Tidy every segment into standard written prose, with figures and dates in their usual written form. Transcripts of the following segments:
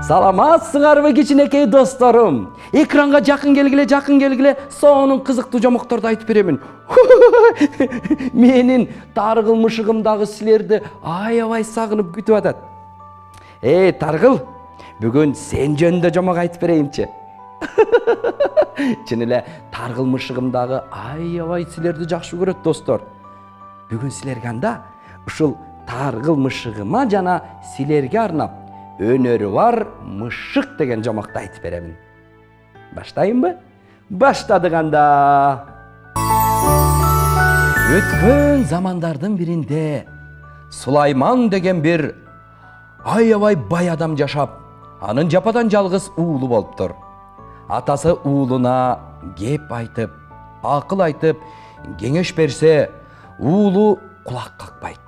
Саламатсыңарбы кичинекей досторум? Экранга жакын келгиле, сонун кызыктуу жомокторду айтып беремин. Менин Таргыл мышыгымдагы силерди аябай сагынып күтүп атат. Таргыл, бүгүн сен жөнүндө жомок айтып берейинчи. Чын эле Таргыл мышыгымдагы аябай силерди жакшы көрөт достор. Бүгүн силерге анда ушул Таргыл мышыгыма жана силерге арнап өнөрү бар мышык деген жомокду айтып беремин. Баштайынбы? Баштадык анда. Өткөн замандардын биринде Сулайман деген бир аябай бай адам жашап, анын жападан жалгыз уулу болуптур. Атасы уулуна кеп айтып, акыл айтып, кеңеш берсе, уулу кулак какпайт.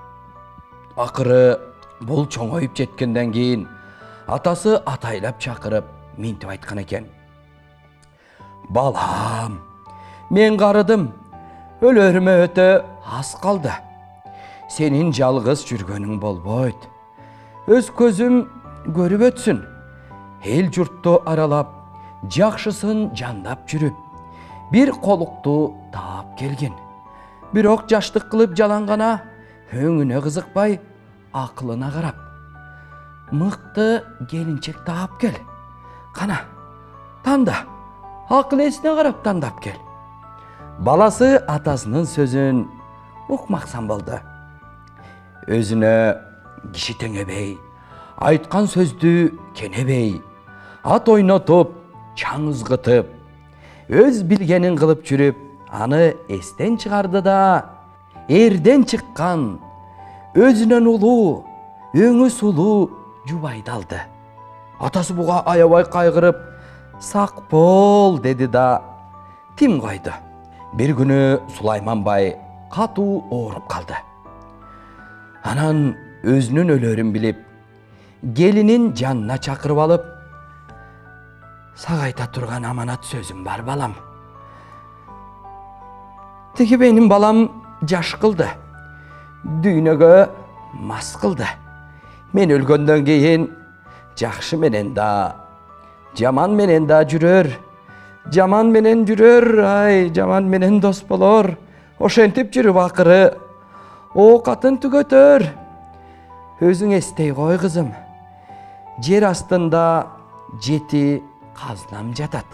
Акыры бул чоңоюп жеткенден кийин атасы атайлап чакырып, минтип айткан экен. Балам, мен карыдым, өлөрүмө өтө аз калды. Сенин жалгыз жүргөнүң болбойт. Өз көзүм көрүп өтсүн. Эл журтту аралап, жакшысын жандап жүрүп, бир колукту таап келген. Бирок жаштык кылып жалангана, өңүнө кызыкпай, акылына карап, мыкты келинчек таап кел. Кана, танда, акыл эсине карап тандап кел. Баласы атасынын сөзүн укмаксан болду. Өзүнө киши теңебей, айткан сөздү кенебей, ат ойнотуп, чаң ызгытып, өз билгенин кылып жүрүп, аны эстен чыгарды да, эрден чыккан, өзүнөн улуу, өңү сулуу жубайды алды. Атасы буга аябай кайгырып, сак бол деди да, тим койду. Бир күнү Сулайман бай катуу ооруп калды. Анан өзүнүн өлөрүн билип, келинин жанына чакырып алып, сага айта турган аманат сөзүм бар, балам. Тиги менин балам жаш кылды, дүйнөгө мас кылды. Мен өлгөндөн кийин жакшы менен да, жаман менен да жүрөр. Жаман менен жүрөр, жаман менен дос болор. Ошентип жүрүп акыры оокатын түгөтөр. Өзүң эстей кой, кызым. Жер астында 7 казнам жатат.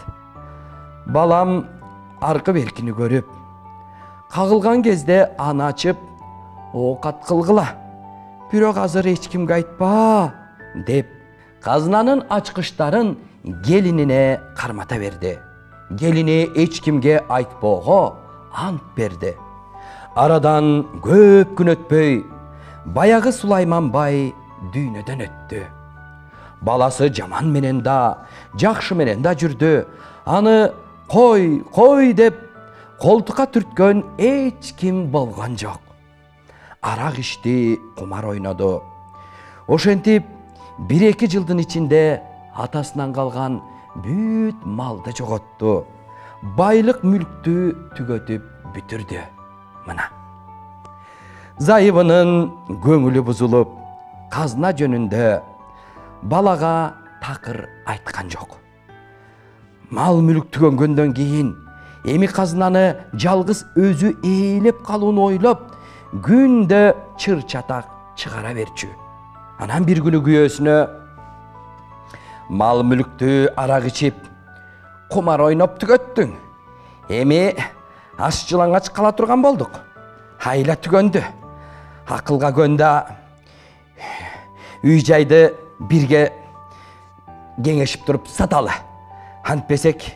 Балам аркы беркини көрүп, кагылган кезде аны ачып, оокат кылгыла. Бирок азыр эч кимге айтпа, деп казнанын ачкычтарын келинине кармата берди. Келини эч кимге айтпоого ант берди. Арадан көп күн өтпөй, баягы Сулайман бай дүйнөдөн өттү. Баласы жаман менен да, жакшы менен да жүрдү. Аны кой деп колтукка түрткөн эч ким болгон жок. Арак ичти, кумар ойноду. Ошентип 1-2 жылдын ичинде атасынан калган бүт малды жоготту. Байлык мүлктү түгөтүп бүтүрдү. Мына. Зайыбынын көңүлү бузулуп, казна жөнүндө балага такыр айткан жок. Мал мүлк түгөнгөндөн кийин эми казнаны жалгыз өзү ээлеп калууну ойлоп, күндө чыр чатак чыгара берчү. Анан бир күнү күйөөсүнө мал мүлктү арак ичип, кумар ойноп түгөттүң. Эми аш жылаңач кала турган болдук. Айла түгөндү. Акылга көнда үй жайды бирге кеңешип туруп саталы. Антпесек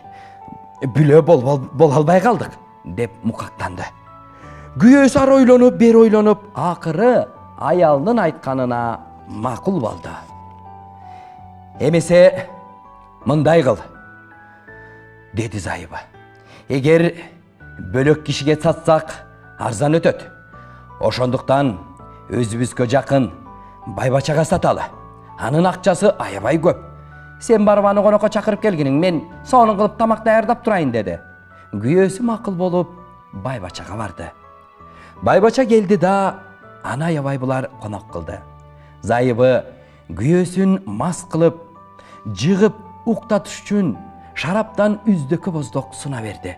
бүлө боло албай калдык, деп мукактанды. Күйөөсү ар ойлонуп, бер ойлонуп, акыры аялынын айтканына макул болду. Эмесе мындай кыл, деди зайыбы. Эгер бөлөк кишиге сатсак, арзан өтөт. Ошондуктан өзүбүзгө жакын байбачага саталы. Анын акчасы аябай көп. Сен барып аны конокко чакырып келгиниң, мен сонун кылып тамак даярдап турайын, деди. Күйөөсү макул болуп, байбачага барды. Байбача келди да, аны аябай булар конок кылды. Зайыбы күйөөсүн мас кылып, жығып уктатыш үчүн шараптан үздүккө боздок суна берди.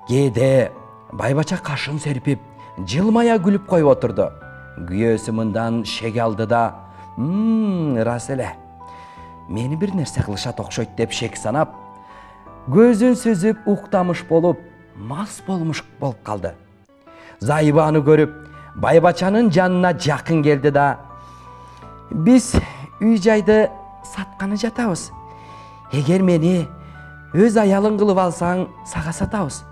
Кээде байбача кашын серпип, жылмая күлүп коюп отурду. Күйөөсү мындан шеге алды да, рас эле. Мени бир нерсе кылышат окшойт деп шек санап, көзүн сүзүп уктамыш болуп, мас болмуш болуп калды. Зайыбы аны көрүп, байбачанын жанына жакын келди да, биз үй жайды сатканы жатабыз. Эгер мени өз аялың кылып алсаң, сага сатабыз.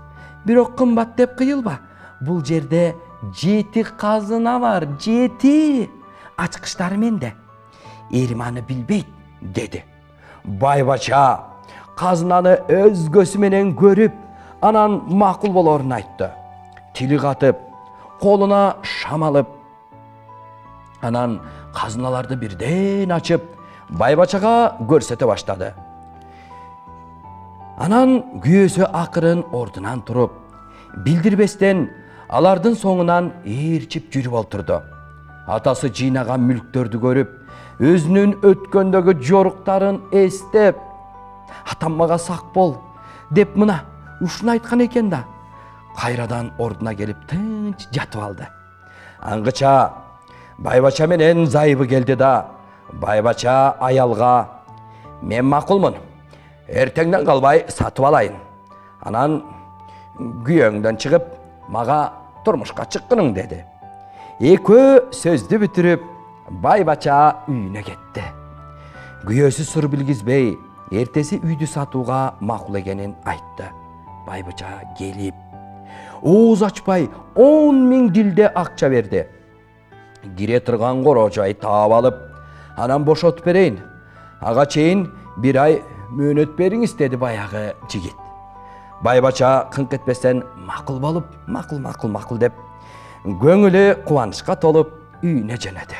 Бирок кымбат деп кыйылба. Бул жерде 7 казына бар, 7. Ачкычтары менде. Эрим аны билбейт, деди. Байбача казынаны өз көзү менен көрүп, анан макул болорун айтты. Тили катып, колуна шам алып, анан казыналарды бирден ачып, байбачага көрсөтө баштады. Анан күйөөсү акырын ордунан туруп, билдирбестен алардын соңунан ээрчип жүрүп олтурду. Атасы жыйнаган мүлктөрдү көрүп, өзүнүн өткөндөгү жоруктарын эстеп, атам мага сак бол деп мына ушуну айткан экен да. Кайрадан ордуна келип тынч жатып алды. Аңгыча байбача менен зайыбы келди да, байбача аялга: "Мен макулмун. Эртеңден калбай сатып алайын. Анан күйөөңдөн чыгып, мага турмушка чыккының" деди. Экөө сөздү бүтүрүп, байбача үйүнө кетти. Күйөөсү сыр билгизбей, эртеси үйдү сатууга макул экенин айтты. Байбача келип, ооз ачпай 10.000 дилде акча берди. Кире турган корожай таап алып, анан бошотуп берейин. Ага чейин 1 ай мөөнөт бериңиз, деди баягы жигит. Байбача кыңк этпестен макул болуп, макул деп, көңүлү кубанычка толуп үйүнө жөнөдү.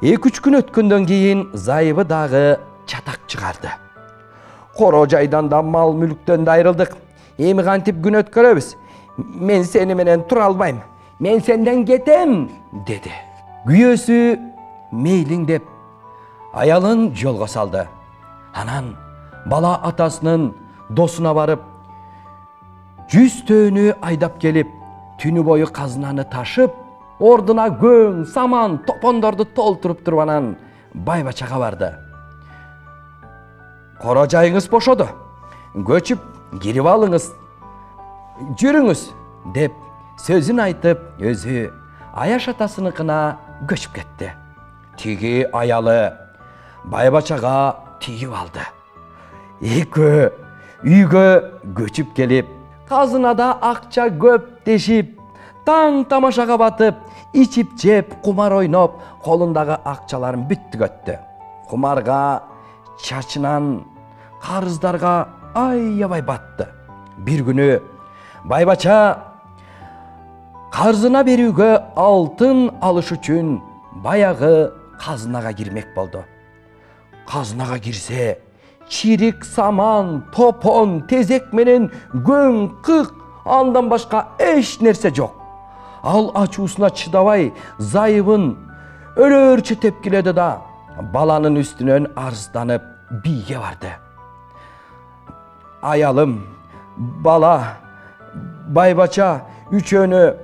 2-3 күн өткөндөн кийин зайыбы дагы чатак чыгарды. Корожайдан да мал мүлктөн да айрылдык. Эми кантип күн өткөрөбүз? Мен сени менен тура албайм. Мен сенден кетем, деди. Күйөөсү мейлиң деп аялын жолго салды. Анан бала атасынын досуна барып, 100 төөнү айдап келип, түнү бою казынаны ташып, ордуна көң, саман, топондорду толтуруп туруп анан байбачага барды. "Корожайыңыз бошоду. Көчүп кирип алыңыз, жүрүңүз" деп сөзүн айтып, өзү аяш атасыныкына көчүп кетти. Тиги аялы байбачага тийип алды. Экөө үйгө көчүп келип, казынада акча көп дешип, таң тамашага батып, ичип жеп, кумар ойноп, колундагы акчаларын бүт түгөттү. Кумарга, чачынан, карыздарга аябай батты. Бир күнү байбача карзына берүүгө алтын алыш үчүн баягы казынага кирмек болду. Казынага кирсе, чирик саман, топон, тезек менен көң, кык, андан башка эч нерсе жок. Ал ачуусуна чыдабай, зайыбын өлөрчө тепкиледи да, баланын үстүнөн арызданып бийге барды. "Аялым, бала, байбача үчөөнү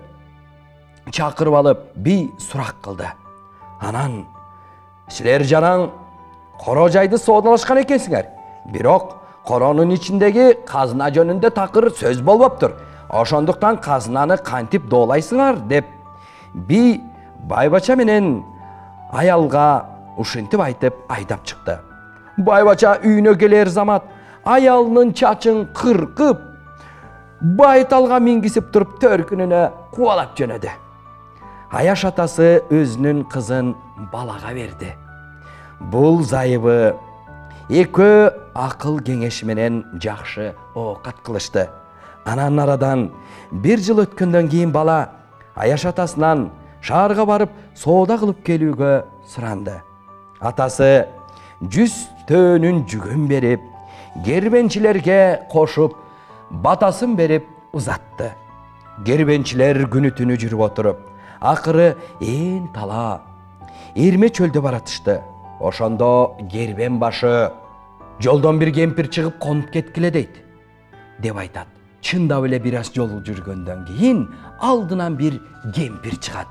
чакырып алып, бий сурак кылды. Анан, силер жараң корожайды соодалашкан экенсиңер. Бирок коронун ичиндеги казына жөнүндө такыр сөз болбоптур. Ошондуктан казынаны кантип доолайсыңар" деп бий байбача менен аялга ушинтип айтып айдап чыкты. Байбача үйүнө келер замат аялынын чачын кыркып, байталга мингисип туруп төркүнүнө кубалап жөнөдү. Аяш атасы өзүнүн кызын балага берди. Бул зайыбы экөө акыл кеңеш менен жакшы оокат кылышты. Анан арадан 1 жыл өткөндөн кийин бала Аяш атасынан шаарга барып соода кылып келүүгө суранды. Атасы 100 төөнүн жүгүн берип, кербенчилерге кошуп, батасын берип узатты. Кербенчилер күнү түнү жүрүп отуруп, акыры ээн тала эрме чөлдө баратышты. Ошондо кербен башы жолдон бир кемпир чыгып конуп кеткиле дейт. Деп айтат. Чындап эле бир аз жол жүргөндөн кийин алдынан бир кемпир чыгат.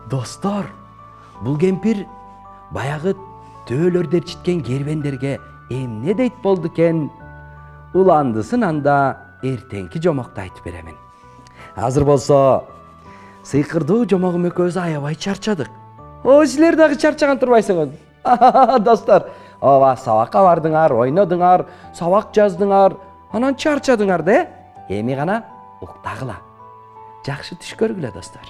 Достор, бул кемпир баягы төөлөрдө эрчиткен кербендерге эмне дейт болду экен? Уландысын анда эртеңки жомокто айтып беремин. Азыр болсо сыйкырдуу жомогум экөөбүз аябай чарчадык. Силер дагы чарчаган турбайсыңыз? Достор, ооба сабакка бардыңар, ойнодуңар, сабак жаздыңар, анан чарчадыңар да, эми гана уктагыла. Жакшы түш көргүлө достор.